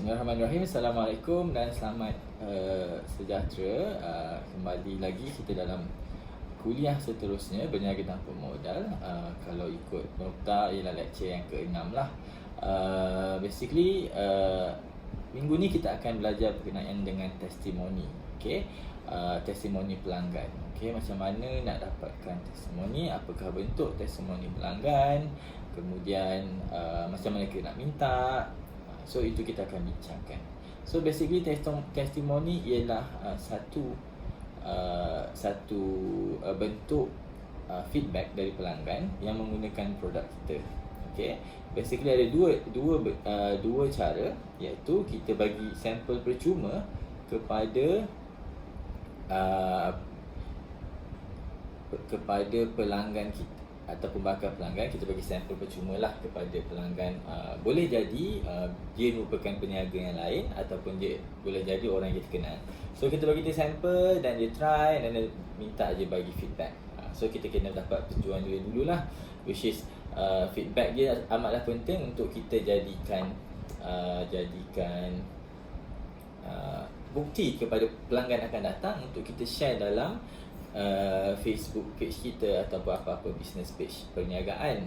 Bismillahirrahmanirrahim. Assalamualaikum dan selamat sejahtera. Kembali lagi kita dalam kuliah seterusnya berniaga tanpa modal. Kalau ikut nota ialah lecture yang ke-6 lah. Basically minggu ni kita akan belajar berkenaan dengan testimoni. Okey. Testimoni pelanggan. Okey, macam mana nak dapatkan testimoni, apakah bentuk testimoni pelanggan, kemudian macam mana kita nak minta. So itu kita akan bincangkan. So basically testimoni ialah satu bentuk feedback dari pelanggan yang menggunakan produk kita. Okay, basically ada dua cara, iaitu kita bagi sampel percuma kepada pelanggan kita ataupun bakal pelanggan. Kita bagi sampel percuma lah kepada pelanggan. Boleh jadi dia merupakan peniaga yang lain, ataupun dia boleh jadi orang yang kita kenal. So kita bagi dia sampel dan dia try dan dia minta je bagi feedback. So kita kena dapat tujuan dia dululah, which is feedback dia amatlah penting untuk kita jadikan bukti kepada pelanggan akan datang untuk kita share dalam Facebook page kita ataupun apa-apa business page perniagaan.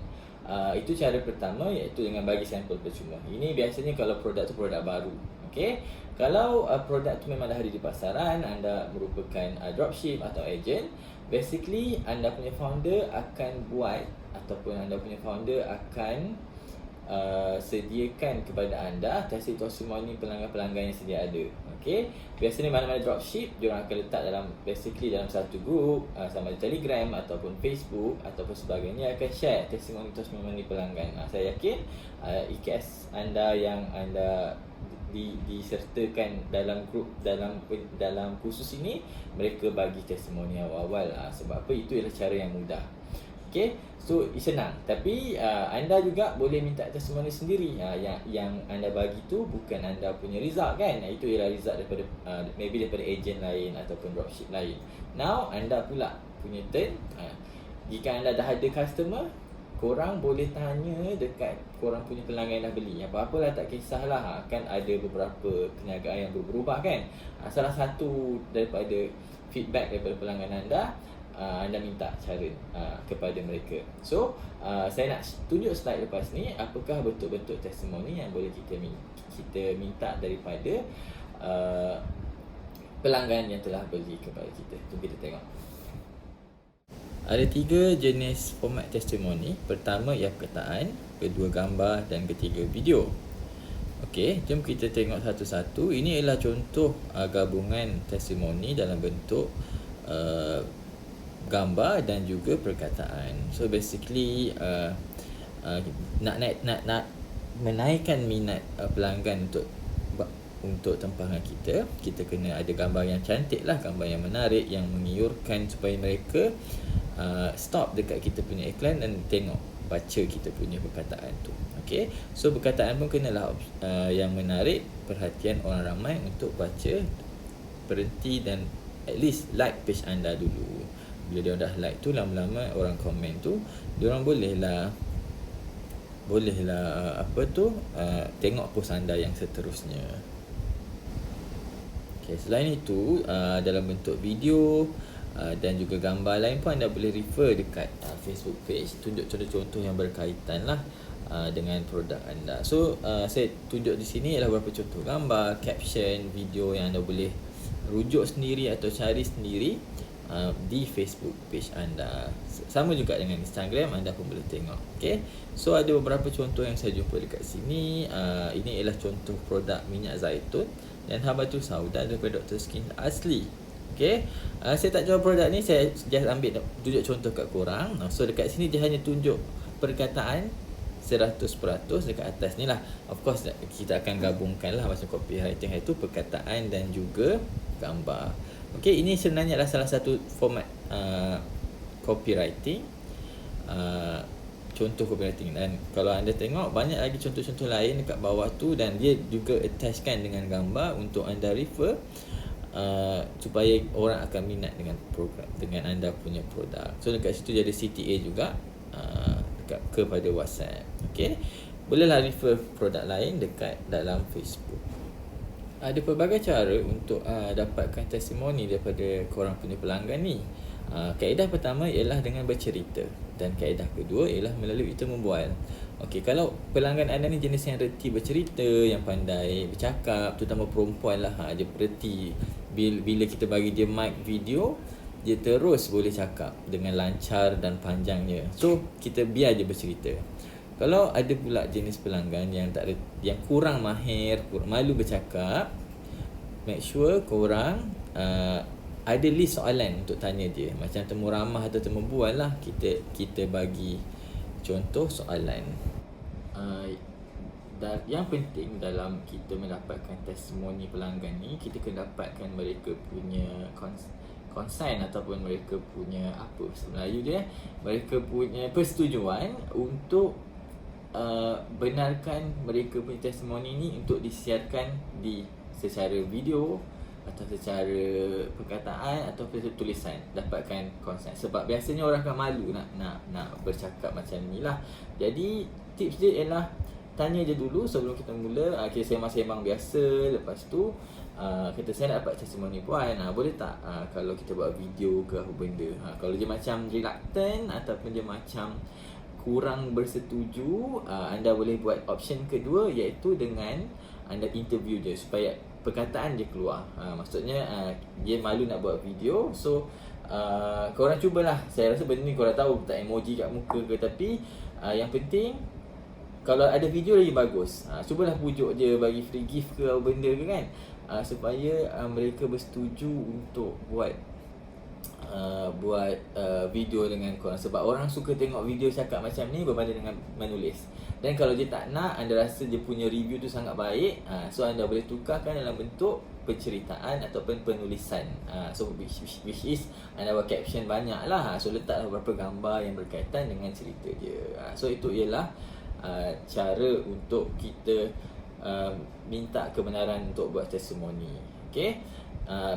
Itu cara pertama, iaitu dengan bagi sampel percuma. Ini biasanya kalau produk tu produk baru. Okey, kalau produk tu memang dah ada di pasaran, anda merupakan dropship atau agent, basically anda punya founder akan buat ataupun anda punya founder akan sediakan kepada anda testimoni pelanggan-pelanggan yang sedia ada. Okey, biasanya mana-mana dropship diorang akan letak dalam dalam satu group, sama ada Telegram ataupun Facebook ataupun sebagainya, akan share testimoni pelanggan. Saya yakin IKS anda yang anda disertakan dalam grup dalam kursus ini, mereka bagi testimoni awal-awal. Sebab apa? Itu ialah cara yang mudah. Okay, so senang. Tapi anda juga boleh minta testimoni sendiri. Yang anda bagi tu bukan anda punya result kan. Itu ialah result daripada maybe daripada agent lain ataupun dropship lain. Now anda pula punya turn. Jika anda dah ada customer, korang boleh tanya dekat korang punya pelanggan yang dah beli. Apa-apalah tak kisahlah. Kan ada beberapa perniagaan yang berubah kan. Salah satu daripada feedback daripada pelanggan anda minta cara kepada mereka. So saya nak tunjuk slide lepas ni apakah bentuk-bentuk testimoni yang boleh kita minta daripada pelanggan yang telah beli kepada kita. Jom kita tengok. Ada 3 jenis format testimoni. Pertama ialah perkataan, kedua gambar dan ketiga video. Okey, jom kita tengok satu-satu. Ini ialah contoh gabungan testimoni dalam bentuk gambar dan juga perkataan. So basically nak menaikkan minat pelanggan untuk tempahan kita kena ada gambar yang cantik lah, gambar yang menarik, yang mengiurkan supaya mereka stop dekat kita punya iklan dan baca kita punya perkataan tu. Okay, so perkataan pun kenalah yang menarik perhatian orang ramai untuk baca, berhenti dan at least like page anda dulu. Bila dia dah like tu, lama-lama orang komen tu, diorang bolehlah tengok post anda yang seterusnya. Okay, selain itu dalam bentuk video dan juga gambar lain pun anda boleh refer dekat Facebook page, tunjuk contoh-contoh yang berkaitan lah dengan produk anda. So saya tunjuk di sini ialah beberapa contoh gambar, caption, video yang anda boleh rujuk sendiri atau cari sendiri di Facebook page anda. Sama juga dengan Instagram, anda pun boleh tengok. Okay, so ada beberapa contoh yang saya jumpa dekat sini. Ini ialah contoh produk minyak zaitun dan habatus sauda daripada Dr. Skin Asli. Okay, saya tak jual produk ni, saya just ambil tunjuk contoh kat korang. So dekat sini dia hanya tunjuk perkataan 100% dekat atas ni lah. Of course kita akan gabungkan lah macam copywriting, iaitu perkataan dan juga gambar. Okey, ini sebenarnya adalah salah satu format copywriting, contoh copywriting. Dan kalau anda tengok banyak lagi contoh-contoh lain dekat bawah tu, dan dia juga attachkan dengan gambar untuk anda refer supaya orang akan minat dengan program, dengan anda punya produk. So dekat situ dia ada CTA juga kepada WhatsApp. Okey, bolehlah refer produk lain dekat dalam Facebook. Ada pelbagai cara untuk dapatkan testimoni daripada korang punya pelanggan ni. Kaedah pertama ialah dengan bercerita, dan kaedah kedua ialah melalui temu bual. Okey, kalau pelanggan anda ni jenis yang reti bercerita, yang pandai bercakap, terutama perempuan lah, dia berhenti bila kita bagi dia mic video, dia terus boleh cakap dengan lancar dan panjangnya. So kita biar dia bercerita. Kalau ada pula jenis pelanggan yang kurang mahir, kurang malu bercakap, make sure korang ada list soalan untuk tanya dia. Macam temu ramah atau temu bual lah, kita bagi contoh soalan. Dan yang penting dalam kita mendapatkan testimoni pelanggan ni, kita kena dapatkan mereka punya konsen ataupun mereka punya apa Melayu dia, mereka punya persetujuan untuk benarkan mereka punya testimoni ni untuk disiarkan secara video atau secara perkataan atau tulisan. Dapatkan konsen, sebab biasanya orang akan malu nak bercakap macam ni lah. Jadi tips dia ialah tanya je dulu sebelum kita mula. Kita sembang-sembang biasa, lepas tu kata saya nak dapat testimoni puan, boleh tak kalau kita buat video ke apa benda. Kalau dia macam reluctant ataupun dia macam kurang bersetuju, anda boleh buat option kedua, iaitu dengan anda interview dia supaya perkataan dia keluar. Maksudnya dia malu nak buat video. So korang cubalah. Saya rasa benda ni korang tahu tak emoji kat muka ke, tapi yang penting kalau ada video lagi bagus. Cubalah pujuk dia, bagi free gift ke apa benda ke kan, supaya mereka bersetuju untuk buat video dengan korang. Sebab orang suka tengok video cakap macam ni berbanding dengan menulis. Dan kalau dia tak nak, anda rasa dia punya review tu sangat baik, so anda boleh tukarkan dalam bentuk penceritaan ataupun penulisan. So which is anda buat caption banyak lah. So letaklah beberapa gambar yang berkaitan dengan cerita dia. So itu ialah cara untuk kita minta kebenaran untuk buat testimoni. Okay,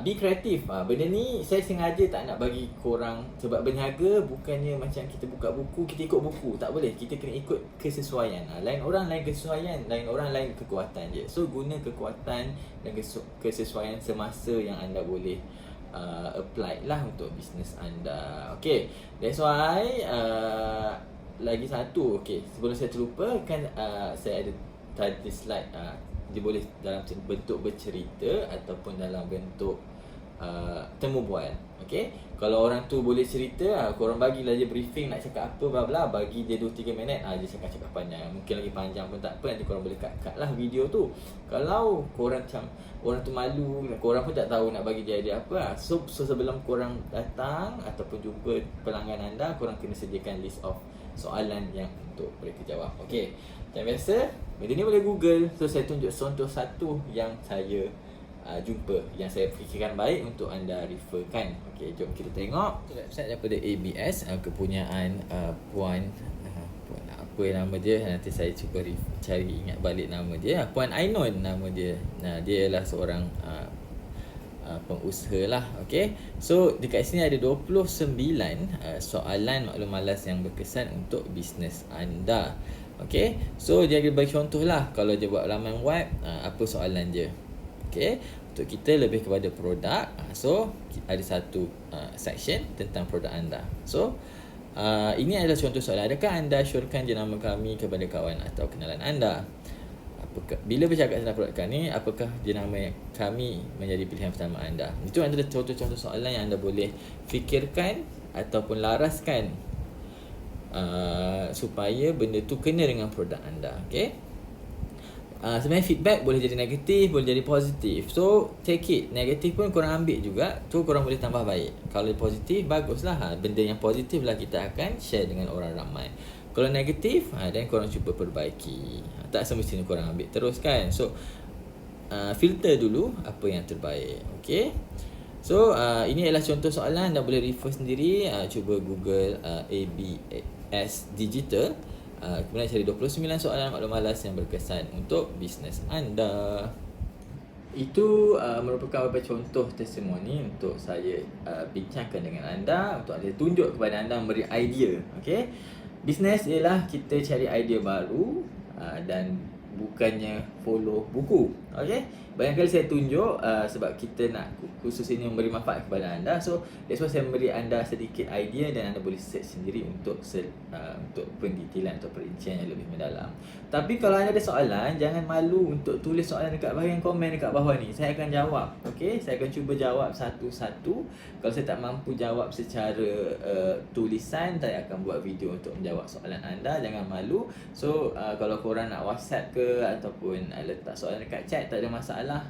be kreatif. Benda ni saya sengaja tak nak bagi korang, sebab berniaga bukannya macam kita buka buku, kita ikut buku. Tak boleh, kita kena ikut kesesuaian. Lain orang lain kesesuaian, lain orang lain kekuatan je. So guna kekuatan dan kesesuaian semasa yang anda boleh apply lah untuk bisnes anda. Okay, that's why lagi satu, okay, sebelum saya terlupa kan, saya ada tadi slide, dia boleh dalam bentuk bercerita ataupun dalam bentuk temu bual. Okay, kalau orang tu boleh cerita, korang bagilah dia briefing nak cakap apa bla bla, bagi dia 2-3 minit, dia cakap panjang, mungkin lagi panjang pun tak apa, nanti korang boleh cut lah video tu. Kalau korang macam orang tu malu, korang pun tak tahu nak bagi dia apa, so sebelum korang datang ataupun jumpa pelanggan anda, korang kena sediakan list of soalan yang untuk mereka jawab. Okay, macam biasa, benda ni boleh Google. So saya tunjuk contoh satu yang saya jumpa, yang saya fikirkan baik untuk anda referkan. Okay, jom kita tengok website daripada ABS, kepunyaan Puan apa nama dia, nanti saya cuba cari ingat balik nama dia. Puan Ainon nama dia. Dia ialah seorang pengusaha lah. Okay, so dekat sini ada 29 soalan maklum malas yang berkesan untuk bisnes anda. Okay, so dia bagi contoh lah, kalau dia buat laman web, apa soalan dia. Okay, untuk kita lebih kepada produk, so ada satu section tentang produk anda. So ini adalah contoh soalan. Adakah anda syorkan jenama kami kepada kawan atau kenalan anda? Bila bercakap tentang produk kami, apakah jenama kami menjadi pilihan pertama anda? Itu adalah contoh-contoh soalan yang anda boleh fikirkan ataupun laraskan supaya benda tu kena dengan produk anda. Okay, sebenarnya feedback boleh jadi negatif, boleh jadi positif. So take it. Negatif pun korang ambil juga, tu korang boleh tambah baik. Kalau positif, baguslah. Benda yang positif lah kita akan share dengan orang ramai. Kalau negatif, dan korang cuba perbaiki. Tak semestinya korang ambil terus kan. So filter dulu apa yang terbaik. Okay, so ini adalah contoh soalan. Anda boleh refer sendiri. Cuba Google ABS Digital, kemudian cari 29 soalan maklum malas yang berkesan untuk bisnes anda. Itu merupakan beberapa contoh testimoni untuk saya bincangkan dengan anda, untuk anda tunjuk kepada anda, memberi idea. Okay, bisnes ialah kita cari idea baru dan bukannya follow buku. Okay, banyak kali saya tunjuk sebab kita nak khusus ini memberi manfaat kepada anda. So that's why saya memberi anda sedikit idea dan anda boleh search sendiri untuk untuk pendetailan atau perincian yang lebih mendalam. Tapi kalau anda ada soalan, jangan malu untuk tulis soalan dekat bahagian komen dekat bawah ni. Saya akan jawab. Okay, saya akan cuba jawab satu-satu. Kalau saya tak mampu jawab secara tulisan, saya akan buat video untuk menjawab soalan anda. Jangan malu. So kalau korang nak WhatsApp ke ataupun letak soalan dekat chat, tak ada masalah,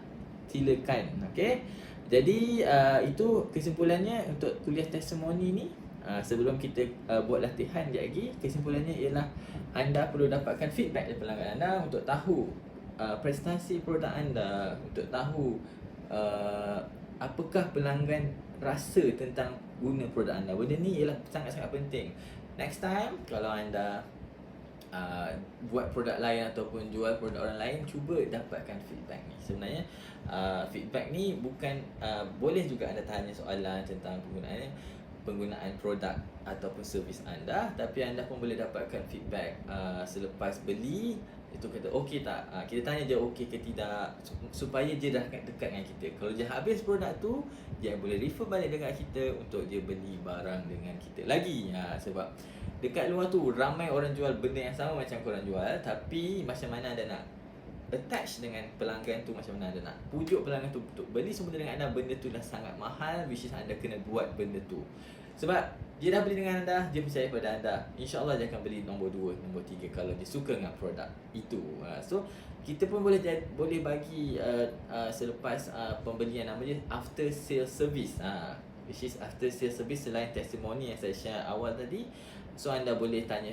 silakan. Okay, jadi itu kesimpulannya untuk kuliah testimoni ni. Sebelum kita buat latihan sekejap lagi, kesimpulannya ialah anda perlu dapatkan feedback dari pelanggan anda untuk tahu prestasi produk anda, untuk tahu apakah pelanggan rasa tentang guna produk anda. Benda ni ialah sangat-sangat penting. Next time kalau anda buat produk lain ataupun jual produk orang lain, cuba dapatkan feedback ni. Sebenarnya feedback ni bukan boleh juga anda tanya soalan tentang penggunaan produk ataupun servis anda, tapi anda pun boleh dapatkan feedback selepas beli. Itu kata okey tak, kita tanya dia okey ke tidak, supaya dia dah dekat dengan kita. Kalau dia habis produk tu, dia boleh refer balik dekat kita untuk dia beli barang dengan kita lagi. Sebab dekat luar tu ramai orang jual benda yang sama macam korang jual, tapi macam mana anda nak attach dengan pelanggan tu, macam mana anda nak pujuk pelanggan tu untuk beli semua dengan anda. Benda tu dah sangat mahal, which is anda kena buat benda tu. Sebab dia dah beli dengan anda, dia percaya pada anda, InsyaAllah dia akan beli nombor 2, nombor 3 kalau dia suka dengan produk itu. So kita pun boleh bagi selepas pembelian, nama dia after sale service, which is after sale service selain testimoni yang saya share awal tadi. So anda boleh tanya,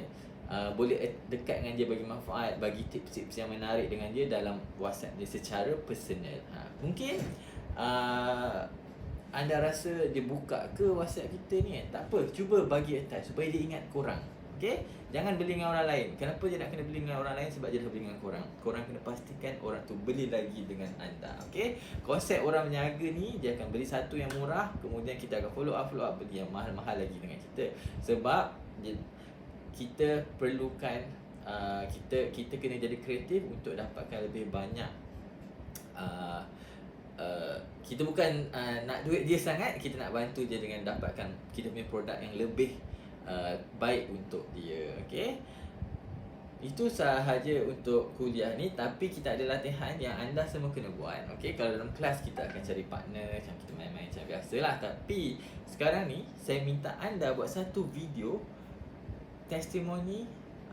boleh dekat dengan dia, bagi manfaat, bagi tips-tips yang menarik dengan dia dalam WhatsApp dia secara personal. Mungkin anda rasa dia buka ke WhatsApp kita ni, tak apa, cuba bagi attach supaya dia ingat korang. Okay, jangan beli dengan orang lain. Kenapa dia nak kena beli dengan orang lain? Sebab dia dah beli dengan korang. Korang kena pastikan orang tu beli lagi dengan anda. Okay, konsep orang berniaga ni, dia akan beli satu yang murah, kemudian kita akan follow up beli yang mahal-mahal lagi dengan kita. Sebab kita perlukan kita kena jadi kreatif untuk dapatkan lebih banyak. Kita bukan nak duit dia sangat, kita nak bantu dia dengan dapatkan kita punya produk yang lebih baik untuk dia. Okay, itu sahaja untuk kuliah ni. Tapi kita ada latihan yang anda semua kena buat. Okay, kalau dalam kelas kita akan cari partner, macam kita main-main macam biasalah. Tapi sekarang ni saya minta anda buat satu video testimoni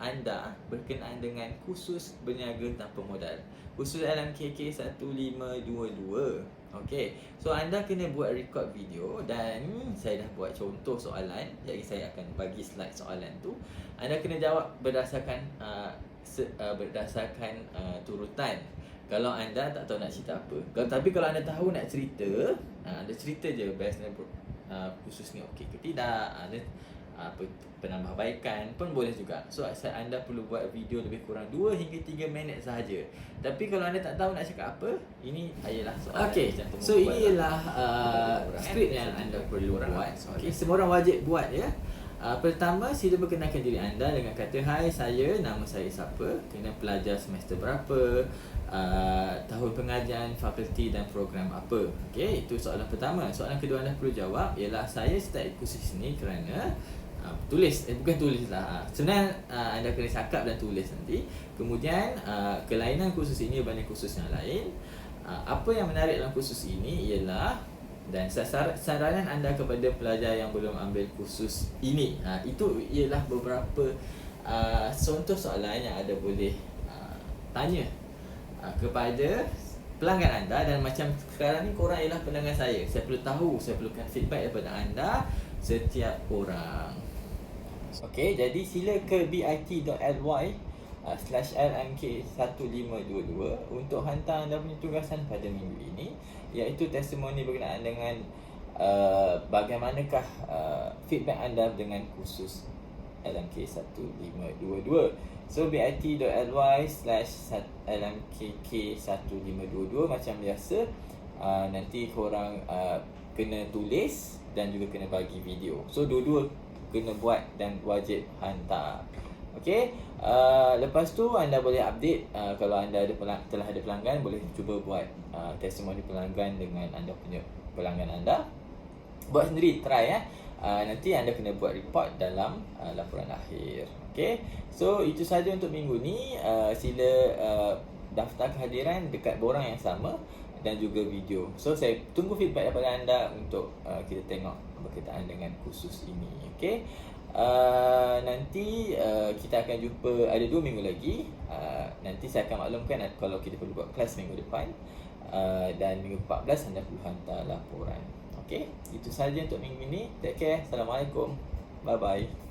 anda berkenaan dengan kursus berniaga tanpa modal, kursus dalam KK 1522. Okey, so anda kena buat record video dan saya dah buat contoh soalan. Jadi saya akan bagi slide soalan tu. Anda kena jawab berdasarkan turutan. Kalau anda tak tahu nak cerita apa, tapi kalau anda tahu nak cerita, anda cerita je best khusus ni okey ke tidak, penambahbaikan pun boleh juga. So anda perlu buat video lebih kurang 2 hingga 3 minit sahaja. Tapi kalau anda tak tahu nak cakap apa, ini ialah soalan. Okey, so ini ialah skrip yang anda perlu buat. Okey, semua orang wajib buat ya. Pertama, sila perkenalkan diri anda dengan kata, hai, nama saya siapa, kemudian pelajar semester berapa, tahun pengajian, fakulti dan program apa. Okey, itu soalan pertama. Soalan kedua anda perlu jawab ialah, saya start kursus ini kerana bukan tulis lah. Sebenarnya anda kena cakap dan tulis nanti. Kemudian kelainan kursus ini berbanding kursus yang lain. Apa yang menarik dalam kursus ini ialah, dan saranan anda kepada pelajar yang belum ambil kursus ini. Itu ialah beberapa contoh soalan yang anda boleh tanya kepada pelanggan anda. Dan macam sekarang ni korang ialah pelanggan saya. Saya perlu tahu, saya perlukan feedback daripada anda setiap orang. Okey, jadi sila ke bit.ly/lmk1522 untuk hantar anda punya tugasan pada minggu ini, iaitu testimoni berkenaan dengan bagaimanakah feedback anda dengan kursus LMK1522. So bit.ly/lmkk1522 macam biasa. Nanti korang kena tulis dan juga kena bagi video. So dua-dua kena buat dan wajib hantar. Okey, lepas tu anda boleh update kalau anda telah ada pelanggan, boleh cuba buat testimoni pelanggan dengan anda punya pelanggan anda. Buat sendiri, try nanti anda kena buat report dalam laporan akhir. Okey. So itu saja untuk minggu ni. Sila daftar kehadiran dekat borang yang sama dan juga video. So saya tunggu feedback daripada anda untuk kita tengok berkaitan dengan kursus ini. Okey. Nanti kita akan jumpa ada 2 minggu lagi. Nanti saya akan maklumkan kalau kita perlu buat kelas minggu depan. Dan minggu 14 anda perlu hantar laporan. Okey, itu sahaja untuk minggu ini. Take care. Assalamualaikum. Bye bye.